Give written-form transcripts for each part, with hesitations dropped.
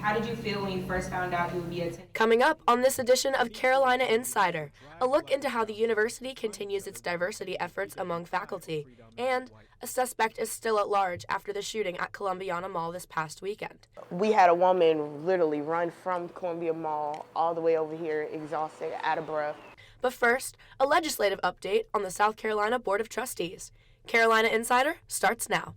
How did you feel when you first found out you would be attending? Coming up on this edition of Carolina Insider, a look into how the university continues its diversity efforts among faculty, and a suspect is still at large after the shooting at Columbiana Mall this past weekend. We had a woman literally run from Columbia Mall all the way over here, exhausted, out of breath. But first, a legislative update on the South Carolina Board of Trustees. Carolina Insider starts now.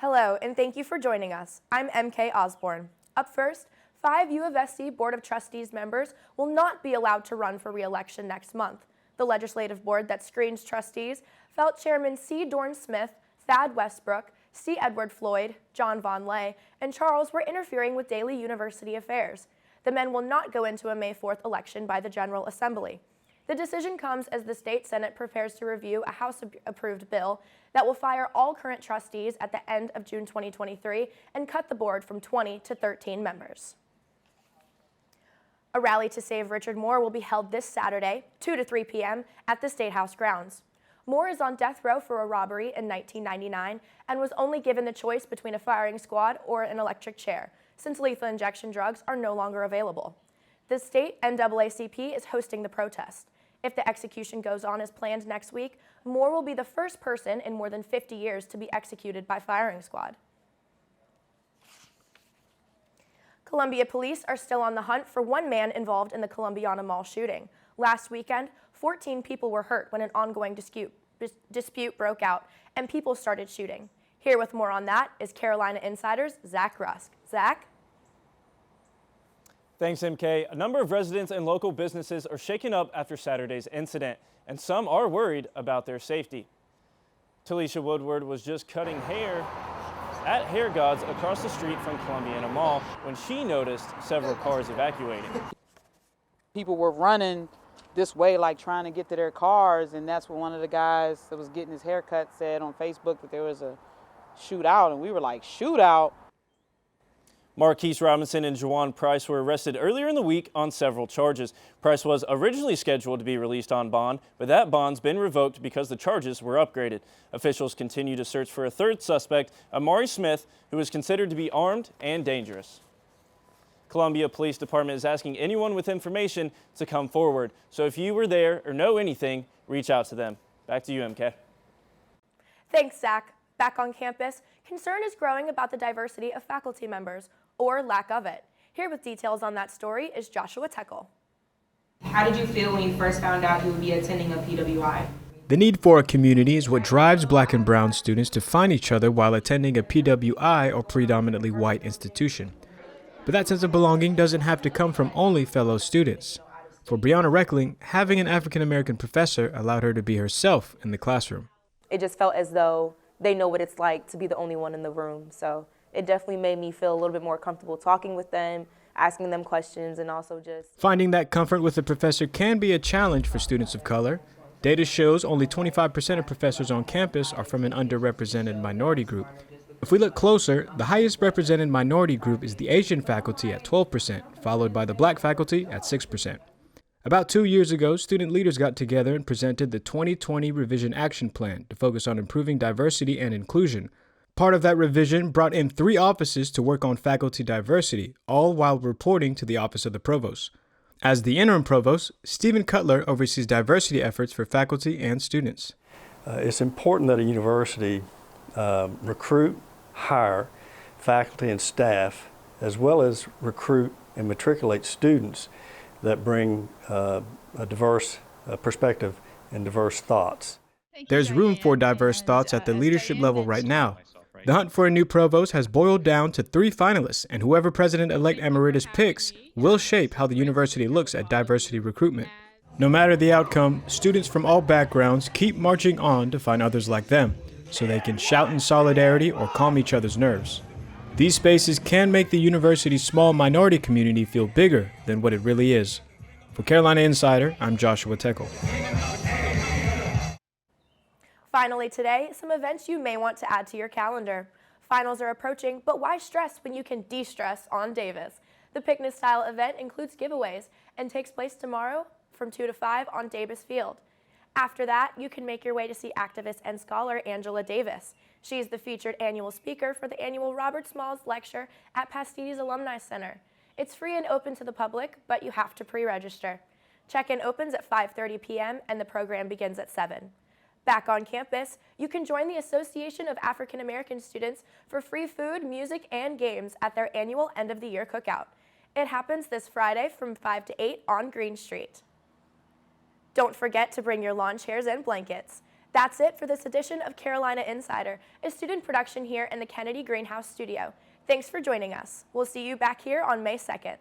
Hello, and thank you for joining us. I'm MK Osborne. Up first, 5 UofSC Board of Trustees members will not be allowed to run for re-election next month. The legislative board that screens trustees felt Chairman C. Dorn Smith, Thad Westbrook, C. Edward Floyd, John Von Lay, and Charles were interfering with daily university affairs. The men will not go into a May 4th election by the General Assembly. The decision comes as the state Senate prepares to review a House-approved bill that will fire all current trustees at the end of June 2023 and cut the board from 20 to 13 members. A rally to save Richard Moore will be held this Saturday, 2 to 3 p.m. at the State House grounds. Moore is on death row for a robbery in 1999 and was only given the choice between a firing squad or an electric chair, since lethal injection drugs are no longer available. The state NAACP is hosting the protest. If the execution goes on as planned next week, Moore will be the first person in more than 50 years to be executed by firing squad. Columbia police are still on the hunt for one man involved in the Columbiana Mall shooting. Last weekend, 14 people were hurt when an ongoing dispute broke out and people started shooting. Here with more on that is Carolina Insider's Zach Ruske. Zach? Thanks, MK. A number of residents and local businesses are shaken up after Saturday's incident, and some are worried about their safety. Talisha Woodward was just cutting hair at Hair Gods across the street from Columbiana Mall when she noticed several cars evacuating. People were running this way, like trying to get to their cars, and that's when one of the guys that was getting his haircut said on Facebook that there was a shootout, and we were like, shootout? Marquise Robinson and Juwan Price were arrested earlier in the week on several charges. Price was originally scheduled to be released on bond, but that bond's been revoked because the charges were upgraded. Officials continue to search for a third suspect, Amari Smith, who is considered to be armed and dangerous. Columbia Police Department is asking anyone with information to come forward. So if you were there or know anything, reach out to them. Back to you, MK. Thanks, Zach. Back on campus, concern is growing about the diversity of faculty members, or lack of it. Here with details on that story is Joshua Tekle. How did you feel when you first found out you would be attending a PWI? The need for a community is what drives Black and brown students to find each other while attending a PWI or predominantly white institution. But that sense of belonging doesn't have to come from only fellow students. For Brianna Reckling, having an African-American professor allowed her to be herself in the classroom. It just felt as though they know what it's like to be the only one in the room. So it definitely made me feel a little bit more comfortable talking with them, asking them questions, and also just finding that comfort with a professor can be a challenge for students of color. Data shows only 25% of professors on campus are from an underrepresented minority group. If we look closer, the highest represented minority group is the Asian faculty at 12%, followed by the Black faculty at 6%. About 2 years ago, student leaders got together and presented the 2020 Revision Action Plan to focus on improving diversity and inclusion. Part of that revision brought in 3 offices to work on faculty diversity, all while reporting to the Office of the Provost. As the interim provost, Stephen Cutler oversees diversity efforts for faculty and students. It's important that a university recruit, hire faculty and staff, as well as recruit and matriculate students that bring a diverse perspective and diverse thoughts. There's room for diverse thoughts at the leadership level right now. The hunt for a new provost has boiled down to 3 finalists, and whoever President-elect Emeritus picks will shape how the university looks at diversity recruitment. No matter the outcome, students from all backgrounds keep marching on to find others like them, so they can shout in solidarity or calm each other's nerves. These spaces can make the university's small minority community feel bigger than what it really is. For Carolina Insider, I'm Joshua Tekle. Finally today, some events you may want to add to your calendar. Finals are approaching, but why stress when you can de-stress on Davis? The picnic-style event includes giveaways and takes place tomorrow from 2 to 5 on Davis Field. After that, you can make your way to see activist and scholar Angela Davis. She is the featured annual speaker for the annual Robert Smalls Lecture at Pastides Alumni Center. It's free and open to the public, but you have to pre-register. Check-in opens at 5:30 p.m. and the program begins at 7. Back on campus, you can join the Association of African American Students for free food, music, and games at their annual end-of-the-year cookout. It happens this Friday from 5 to 8 on Green Street. Don't forget to bring your lawn chairs and blankets. That's it for this edition of Carolina Insider, a student production here in the Kennedy Greenhouse studio. Thanks for joining us. We'll see you back here on May 2nd.